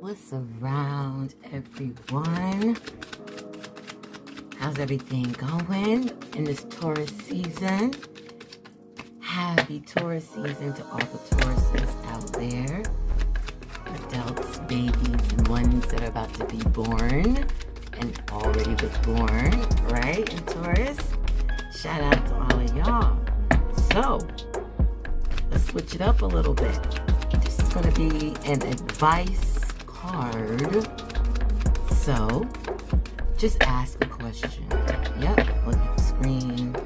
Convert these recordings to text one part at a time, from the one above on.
What's around, everyone? How's everything going in this Taurus season? Happy Taurus season to all the Tauruses out there. Adults, babies, and ones that are about to be born and already was born, right, in Taurus? Shout out to all of y'all. So, let's switch it up a little bit. This is going to be an advice card. So, just ask a question. Yep, look at the screen.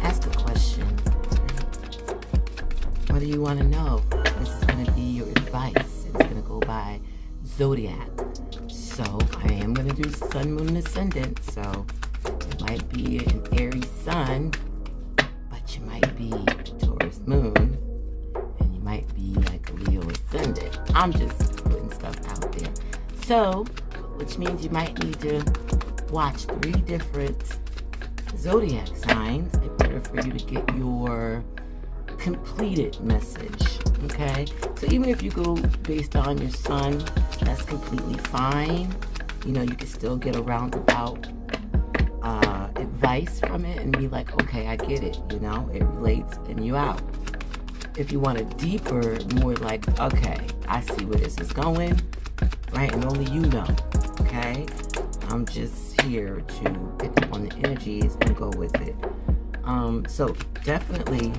Ask a question. What do you want to know? This is going to be your advice. It's going to go by zodiac. So, I am going to do sun, moon, and ascendant. So, it might be an Aries sun, but you might be a Taurus moon, and you might be like a Leo ascendant. I'm just putting stuff out there. So, which means you might need to watch 3 different zodiac signs in order for you to get your completed message, okay? So even if you go based on your sun, that's completely fine. You know, you can still get a roundabout advice from it and be like, okay, I get it, you know, it relates and you out. If you want a deeper, more like, okay, I see where this is going, right? And only you know, okay? I'm just here to pick up on the energies and go with it. So definitely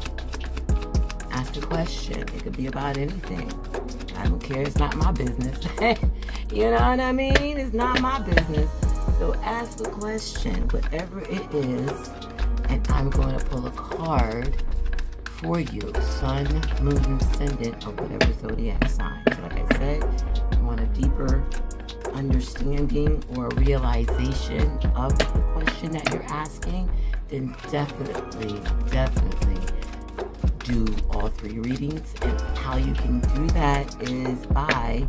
ask a question. It could be about anything. I don't care. It's not my business. You know what I mean? It's not my business. So ask a question, whatever it is, and I'm going to pull a card for you. Sun, moon, ascendant, or whatever zodiac sign. So like I said, you want a deeper understanding or realization of the question that you're asking, then definitely do all 3 readings. And how you can do that is by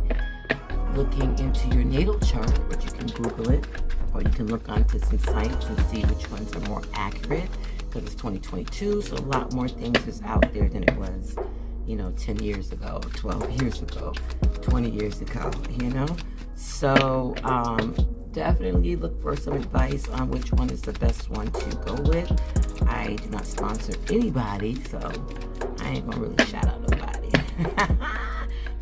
looking into your natal chart, which you can Google it, or you can look onto some sites and see which ones are more accurate, because it's 2022, so a lot more things is out there than it was, you know, 10 years ago, 12 years ago, 20 years ago, you know? So definitely look for some advice on which one is the best one to go with. I do not sponsor anybody, so I ain't gonna really shout out nobody.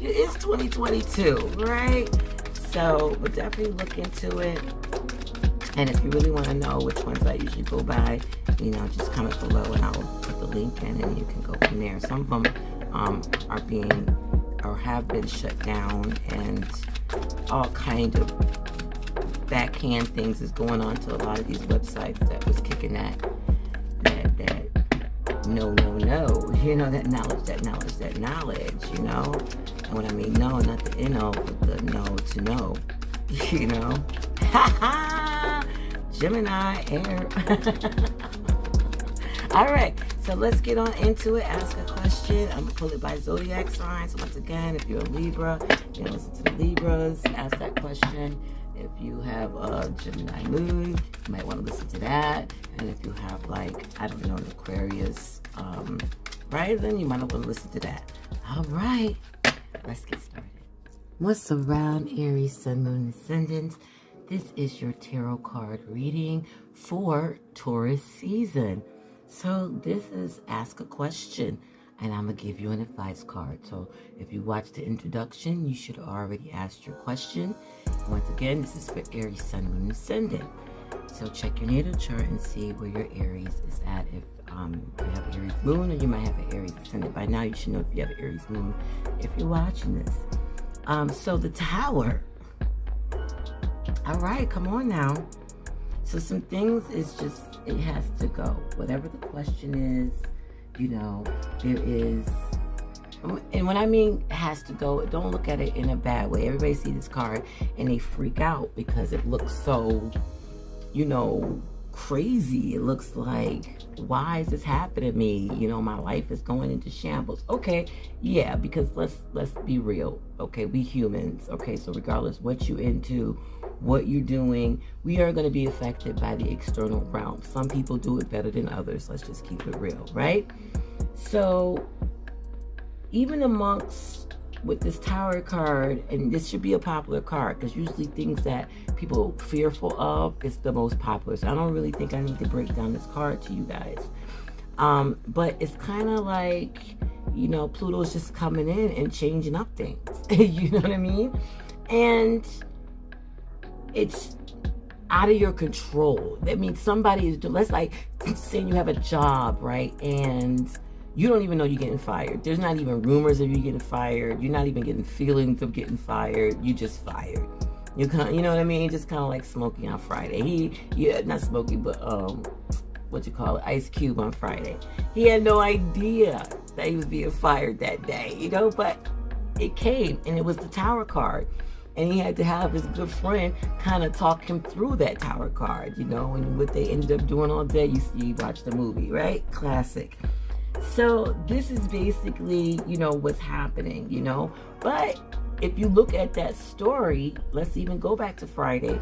It's 2022, right? So, but definitely look into it. And if you really want to know which ones I usually go by, you know, just comment below and I'll put the link in and you can go from there. Some of them are being or have been shut down, and all kind of backhand things is going on to a lot of these websites that was kicking that no, you know, that knowledge, you know. And when I mean no, not the N-O, but the no to know, you know. Gemini, air. All right, so let's get on into it. Ask a question. I'm gonna pull it by zodiac sign. So once again, if you're a Libra, you know, listen to the Libras. Ask that question. If you have a Gemini moon, you might want to listen to that. And if you have, like, I don't know, an Aquarius rising, you might want to listen to that. All right, let's get started. What's around, Aries, sun, moon, ascendant? This is your tarot card reading for Taurus season. So this is ask a question, and I'm going to give you an advice card. So if you watched the introduction, you should have already asked your question. Once again, this is for Aries, sun, moon, ascendant. So check your natal chart and see where your Aries is at. If you have Aries moon, or you might have an Aries ascendant. By now, you should know if you have Aries moon if you're watching this. So the Tower. All right, come on now. So some things is just, it has to go. Whatever the question is, you know, there is, and when I mean has to go, don't look at it in a bad way. Everybody see this card and they freak out because it looks so, you know, crazy. It looks like, why is this happening to me? You know, my life is going into shambles. Okay, yeah, because let's be real. Okay, we humans. Okay, so regardless what you into, what you're doing, we are going to be affected by the external realm. Some people do it better than others. Let's just keep it real, right? So even amongst with this Tower card, and this should be a popular card because usually things that people are fearful of is the most popular. So I don't really think I need to break down this card to you guys. But it's kind of like, you know, Pluto's just coming in and changing up things. You know what I mean? And it's out of your control. That means somebody is doing, let's like saying you have a job, right? And you don't even know you're getting fired. There's not even rumors of you getting fired. You're not even getting feelings of getting fired. You just fired. You know what I mean? Just kind of like Smokey on Friday. Not Smokey, but what you call it, Ice Cube on Friday. He had no idea that he was being fired that day, you know, but it came, and it was the Tower card. And he had to have his good friend kind of talk him through that Tower card, you know, and what they ended up doing all day. You watch the movie, right? Classic. So this is basically, you know, what's happening, you know. But if you look at that story, let's even go back to Friday.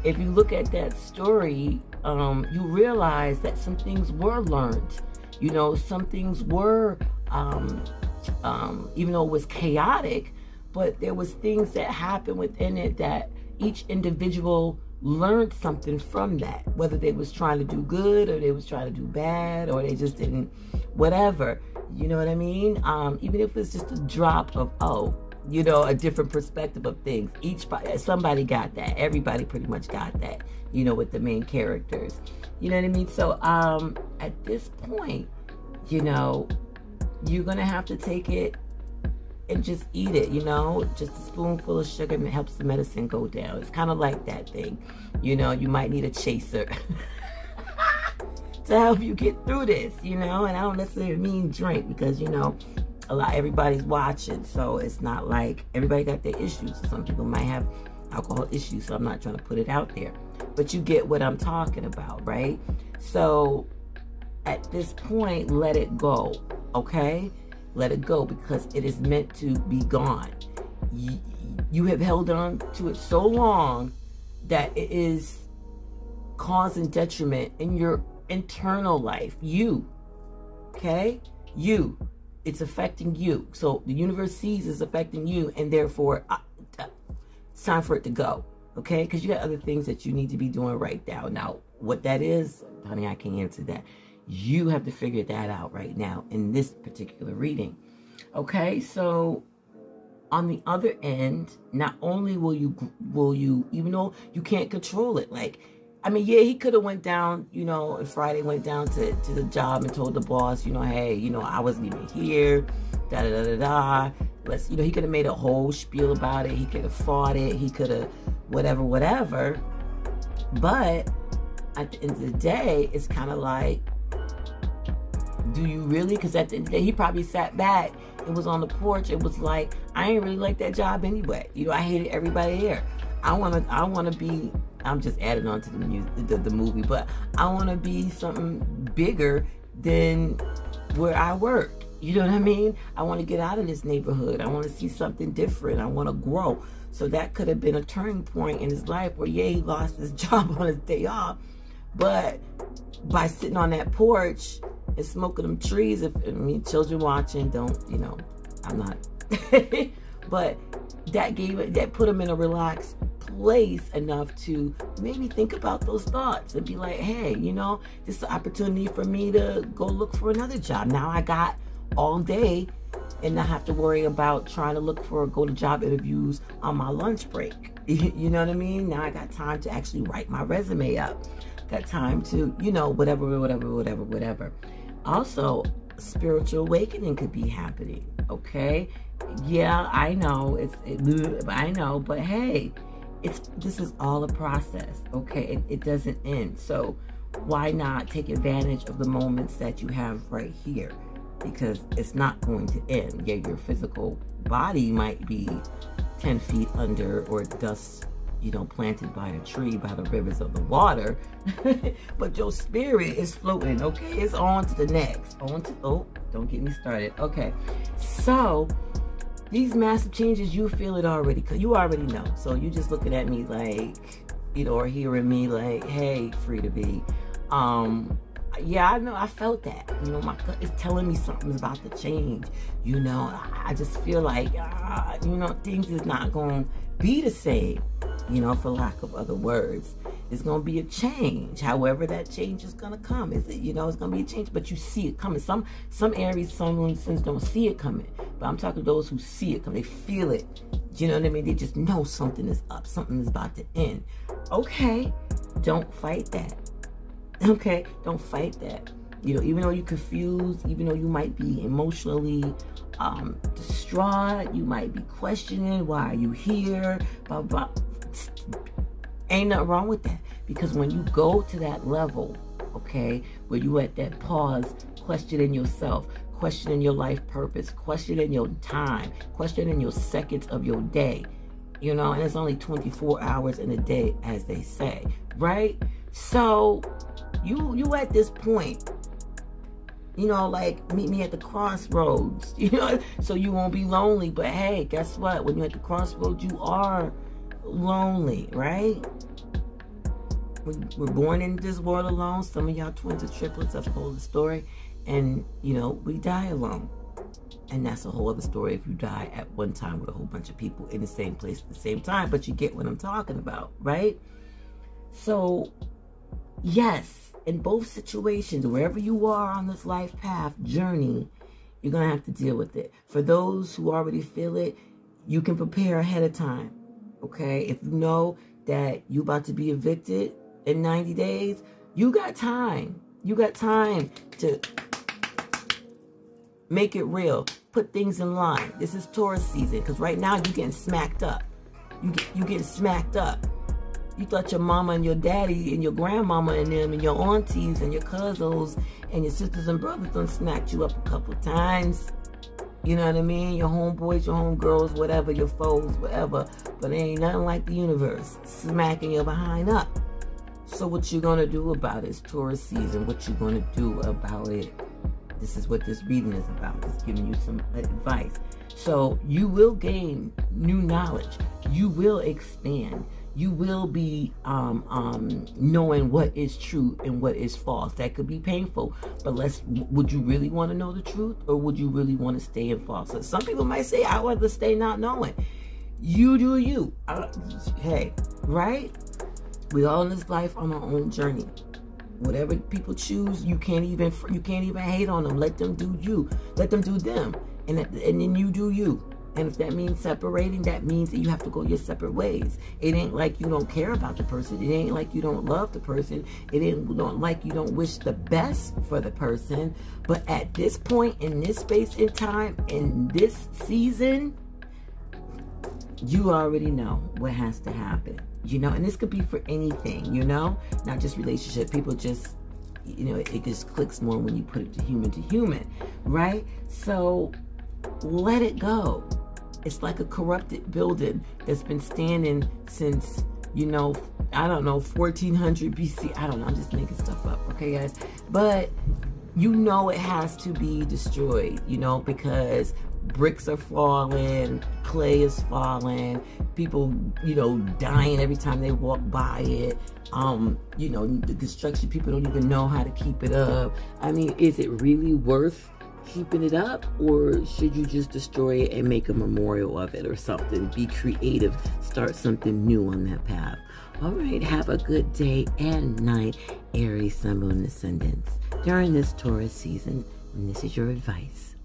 If you look at that story, you realize that some things were learned. You know, some things were, even though it was chaotic, but there was things that happened within it that each individual learned something from that, whether they was trying to do good or they was trying to do bad or they just didn't, whatever, you know what I mean? Even if it's just a drop of, you know, a different perspective of things. Somebody got that. Everybody pretty much got that, you know, with the main characters. You know what I mean? So at this point, you know, you're going to have to take it and just eat it, you know. Just a spoonful of sugar helps the medicine go down. It's kind of like that thing. You know, you might need a chaser to help you get through this, you know. And I don't necessarily mean drink because, you know, everybody's watching. So it's not like everybody got their issues. Some people might have alcohol issues, so I'm not trying to put it out there. But you get what I'm talking about, right? So at this point, let it go, okay? Let it go because it is meant to be gone. You have held on to it so long that it is causing detriment in your internal life. You, okay? You. It's affecting you. So the universe sees it's affecting you, and therefore it's time for it to go, okay? Because you got other things that you need to be doing right now. Now, what that is, honey, I can't answer that. You have to figure that out right now in this particular reading. Okay, so on the other end, not only will you, even though you can't control it, like, I mean, yeah, he could have went down, you know, and Friday went down to the job and told the boss, you know, hey, you know, I wasn't even here, da-da-da-da-da. Let's, you know, he could have made a whole spiel about it. He could have fought it. He could have whatever. But at the end of the day, it's kind of like, do you really? Because at the end of the day, he probably sat back and was on the porch. It was like, I ain't really like that job anyway. You know, I hated everybody there. I want to be, I'm just adding on to the movie, but I want to be something bigger than where I work. You know what I mean? I want to get out of this neighborhood. I want to see something different. I want to grow. So that could have been a turning point in his life where, yeah, he lost his job on his day off. But by sitting on that porch and smoking them trees, children watching, don't, you know, I'm not. But that put him in a relaxed place enough to maybe think about those thoughts and be like, hey, you know, this is an opportunity for me to go look for another job. Now I got all day and not have to worry about trying to go to job interviews on my lunch break. You know what I mean? Now I got time to actually write my resume up. Got time to, you know, whatever. Also, spiritual awakening could be happening, okay? Yeah, I know, I know, but hey, this is all a process, okay? It doesn't end. So why not take advantage of the moments that you have right here? Because it's not going to end. Yeah, your physical body might be 10 feet under or dust, you know, planted by a tree by the rivers of the water, but your spirit is floating, okay? It's on to the next. Oh, don't get me started. Okay, so these massive changes, you feel it already, because you already know. So you just looking at me like, you know, or hearing me like, hey, free to be. yeah, I know, I felt that. You know, my gut is telling me something's about to change. You know, I just feel like, you know, things is not going to be the same, you know, for lack of other words. It's going to be a change. However that change is going to come. Is it, you know, it's going to be a change, but you see it coming. Some Aries, some moon signs don't see it coming. But I'm talking to those who see it coming. They feel it. You know what I mean? They just know something is up. Something is about to end. Okay. Don't fight that. Okay? Don't fight that. You know, even though you're confused, even though you might be emotionally distraught, you might be questioning, why are you here? Blah, blah. Ain't nothing wrong with that. Because when you go to that level, okay, where you at that pause, questioning yourself, questioning your life purpose, questioning your time, questioning your seconds of your day, you know, and it's only 24 hours in a day, as they say, right? So you at this point, you know, like, meet me at the crossroads, you know, so you won't be lonely. But hey, guess what? When you're at the crossroads, you are lonely, right? We're born in this world alone. Some of y'all twins or triplets, that's a whole other story. And, you know, we die alone. And that's a whole other story if you die at one time with a whole bunch of people in the same place at the same time. But you get what I'm talking about, right? So, yes, in both situations, wherever you are on this life path journey, you're going to have to deal with it. For those who already feel it, you can prepare ahead of time, okay? If you know that you're about to be evicted in 90 days, you got time. You got time to make it real. Put things in line. This is Taurus season, because right now you're getting smacked up. You getting smacked up. You thought your mama and your daddy and your grandmama and them and your aunties and your cousins and your sisters and brothers done smacked you up a couple of times. You know what I mean? Your homeboys, your homegirls, whatever, your foes, whatever. But it ain't nothing like the universe smacking your behind up. So what you gonna do about it? It's Taurus season. What you gonna do about it? This is what this reading is about. It's giving you some advice. So you will gain new knowledge. You will expand. You will be knowing what is true and what is false. That could be painful, but would you really want to know the truth, or would you really want to stay in falsehood? Some people might say, I'd rather stay not knowing. You do you. Hey, right? We all in this life on our own journey. Whatever people choose, you can't even hate on them. Let them do you. Let them do them, and then you do you. And if that means separating, that means that you have to go your separate ways. It ain't like you don't care about the person. It ain't like you don't love the person. It ain't like you don't wish the best for the person. But at this point, in this space in time, in this season, you already know what has to happen. You know, and this could be for anything, you know, not just relationship. People just, you know, it just clicks more when you put it to human, right? So let it go. It's like a corrupted building that's been standing since, you know, I don't know, 1400 BC. I don't know. I'm just making stuff up. Okay, guys? But you know it has to be destroyed, you know, because bricks are falling, clay is falling, people, you know, dying every time they walk by it. You know, the construction people don't even know how to keep it up. I mean, is it really worth keeping it up, or should you just destroy it and make a memorial of it or something? Be creative, start something new on that path. All right, have a good day and night, Aries, Sun, Moon, Ascendants, during this Taurus season, and this is your advice.